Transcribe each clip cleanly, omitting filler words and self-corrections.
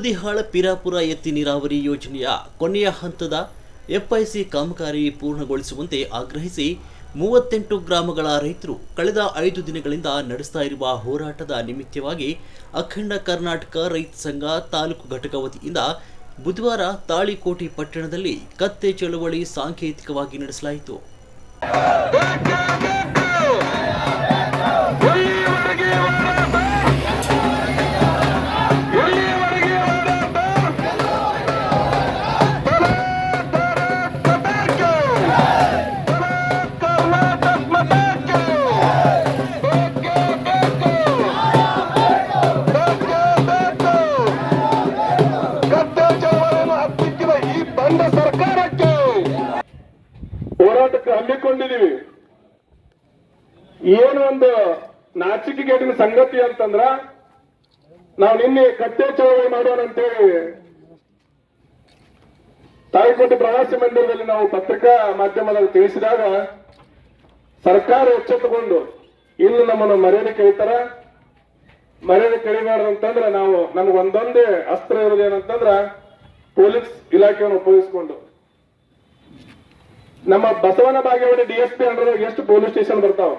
ಬೂದಿಹಾಳ ಪಿರಾಪುರ ಎತ್ತಿ ನೀರಾವರಿ ಯೋಜನೆಯ ಕೊನೆಯ ಹಂತದ ಎಫ್ಐಸಿ ಕಾಮಗಾರಿ ಪೂರ್ಣಗೊಳಿಸುವಂತೆ ಆಗ್ರಹಿಸಿ 38 ಗ್ರಾಮಗಳ ರೈತರು ಕಳೆದ 5 ದಿನಗಳಿಂದ ನಡೆಸ್ತಾ ಇರುವ ಹೋರಾಟದ ನಿಮಿತ್ತವಾಗಿ ಅಖಂಡ ಕರ್ನಾಟಕ ರೈತ ಸಂಘ ತಾಲೂಕು ಘಟಕ ವತಿಯಿಂದ ಬುಧವಾರ ತಾಳಿಕೋಟೆ ಪಟ್ಟಣದಲ್ಲಿ ಕತ್ತೆ ಚಳವಳಿ ಸಾಂಕೇತಿಕವಾಗಿ ನಡೆಸಲಾಯಿತು. ಹೋರಾಟಕ್ಕೆ ಹಮ್ಮಿಕೊಂಡಿದೀವಿ. ಏನು ಒಂದು ನಾಚಿಕೆಗೇಟಿನ ಸಂಗತಿ ಅಂತಂದ್ರ ನಾವು ನಿನ್ನೆ ಕತ್ತೆ ಚಳವಳಿ ಮಾಡೋಣ ಅಂತೇಳಿ ತಾಳಿಕೋಟೆ ಪ್ರವಾಸಿ ಮಂದಿರದಲ್ಲಿ ನಾವು ಪತ್ರಿಕಾ ಮಾಧ್ಯಮದಲ್ಲಿ ತಿಳಿಸಿದಾಗ ಸರ್ಕಾರ ಎಚ್ಚೆತ್ತುಕೊಂಡು ಇನ್ನು ನಮ್ಮನ್ನು ಮರ್ಯಾದೆ ಕಳೀತಾರ, ಮರ್ಯಾದೆ ಕಳಿಬಾರ್ದು ಅಂತಂದ್ರೆ ನಾವು ನಮ್ಗೆ ಒಂದೊಂದೇ ಅಸ್ತ್ರ ಇರೋದೇನಂತಂದ್ರ ಪೊಲೀಸ್ ಇಲಾಖೆಯನ್ನು ಉಪಯೋಗಿಸಿಕೊಂಡು ನಮ್ಮ ಬಸವನ ಬಾಗೇವಾಡಿ ಡಿಎಸ್ಪಿ ಅಂಡ್ರೆ ಎಷ್ಟು ಪೊಲೀಸ್ ಸ್ಟೇಷನ್ ಬರ್ತಾವ,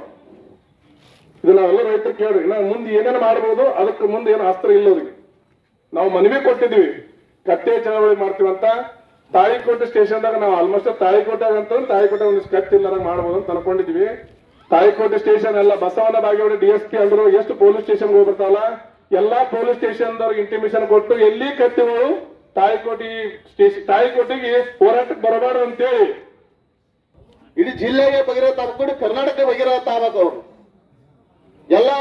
ಇದು ನಾವೆಲ್ಲ ರೈತರು ಕೇಳ್ರಿ. ನಾವು ಮುಂದೆ ಏನೇನು ಮಾಡ್ಬೋದು, ಅದಕ್ಕೆ ಮುಂದೆ ಏನು ಅಸ್ತ್ರ ಇಲ್ಲೋದಿಗೆ ನಾವು ಮನವಿ ಕೊಟ್ಟಿದ್ವಿ. ಕತ್ತೆ ಚಳವಳಿ ಮಾಡ್ತೀವಂತ ತಾಳಿಕೋಟೆ ಸ್ಟೇಷನ್ದಾಗ ನಾವು ಆಲ್ಮೋಸ್ಟ್ ತಾಳಿಕೋಟೆ ಅಂತಂದ್ರೆ ತಾಳಿಕೋಟೆ ಒಂದು ಕತ್ತೆ ಇಲ್ಲಾರ ಮಾಡ್ಬೋದು ಅಂತ ಅನ್ಕೊಂಡಿದ್ವಿ. ತಾಳಿಕೋಟೆ ಸ್ಟೇಷನ್ ಎಲ್ಲ ಬಸವನ ಬಾಗೇವಾಡಿ ಡಿಎಸ್ಪಿ ಅಂದ್ರು ಎಷ್ಟು ಪೊಲೀಸ್ ಸ್ಟೇಷನ್ ಹೋಗ್ಬಿಡ್ತಾವಲ್ಲ, ಎಲ್ಲಾ ಪೊಲೀಸ್ ಸ್ಟೇಷನ್ದವ್ರಿಗೆ ಇಂಟಿಮೇಷನ್ ಕೊಟ್ಟು ಎಲ್ಲಿ ಕತ್ತೆಗಳು ತಾಳಿಕೋಟೆಗೆ ಹೋರಾಟಕ್ಕೆ ಬರಬಾರ್ದು ಅಂತೇಳಿ ಇಡೀ ಜಿಲ್ಲೆಗೆ ಬಗೆರತ್ತ ಆಗ್ಬಿಟ್ಟು ಕರ್ನಾಟಕ ಬಗೆರತ್ತ ಆಗ್ಬೇಕು. ಅವರು ಎಲ್ಲ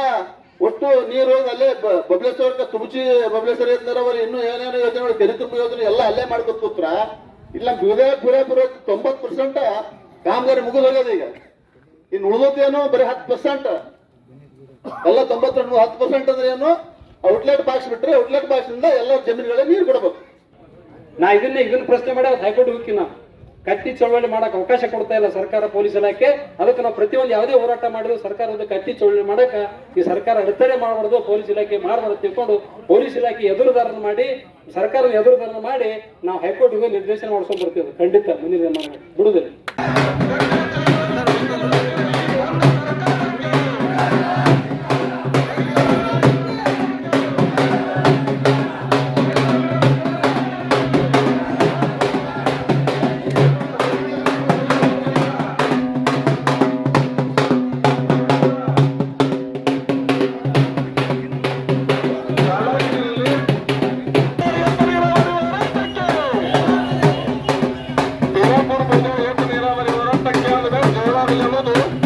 ಒಟ್ಟು ನೀರು ಅಲ್ಲೇ ಬಬಲೇಶ್ವರ ತುಮಚಿ ಬಬಲೇಶ್ವರ ನೀರಾವರಿ ಇನ್ನೂ ಏನೇನು ಯೋಜನೆಗಳು ಕೆರೆ ತುಂಬ ಯೋಜನೆ ಎಲ್ಲ ಅಲ್ಲೇ ಮಾಡ್ಕೊತ ಕೂತ್ರ ಇಲ್ಲ ಪುರೇ 90% ಕಾಮಗಾರಿ ಮುಗಿದು ಹೋಗ್ಯದ. ಈಗ ಇನ್ನು ಉಳಿದೋದೇನು ಬರೀ 10%, ಎಲ್ಲ 92 10% ಅಂದ್ರೆ ಏನು ಔಟ್ಲೆಟ್ ಬಾಕ್ಸ್ ಬಿಟ್ರೆ ಔಟ್ಲೆಟ್ ಬಾಕ್ಸ್ ಇಂದ ಎಲ್ಲ ಜಮೀನುಗಳಿಗೆ ನೀರು ಕೊಡಬೇಕು. ನಾ ಇದನ್ನ ಪ್ರಶ್ನೆ ಮಾಡಿ ಹೈಕೋರ್ಟ್ ಹೋಗಿ ನಾವು ಕತ್ತಿ ಚಳವಳಿ ಮಾಡಕ್ ಅವಕಾಶ ಕೊಡ್ತಾ ಇಲ್ಲ ಸರ್ಕಾರ, ಪೊಲೀಸ್ ಇಲಾಖೆ. ಅದಕ್ಕೆ ನಾವು ಪ್ರತಿಯೊಂದು ಯಾವುದೇ ಹೋರಾಟ ಮಾಡಿದ್ರು ಸರ್ಕಾರದ ಕತ್ತಿ ಚಳವಳಿ ಮಾಡಕ ಈ ಸರ್ಕಾರ ಅಡೆತಡೆ ಮಾಡಬಾರ್ದು, ಪೊಲೀಸ್ ಇಲಾಖೆ ಮಾಡಬಾರ್ದು ತಿಳ್ಕೊಂಡು ಪೊಲೀಸ್ ಇಲಾಖೆ ಎದುರುದಾರನ ಮಾಡಿ ಸರ್ಕಾರದ ಎದುರುದಾರನ ಮಾಡಿ ನಾವು ಹೈಕೋರ್ಟ್ ಹೋಗಿ ನಿರ್ದೇಶನ ಮಾಡಿಸ್ಕೊಂಡು ಬರ್ತೀವಿ. ಖಂಡಿತ ಮುಂದಿನ ಬಿಡುದಿಲ್ಲ. ನೀರಾವರಿ ಹೋರಾಟಕ್ಕೆ ಜಯವಾಗಲಿ ಅನ್ನೋದು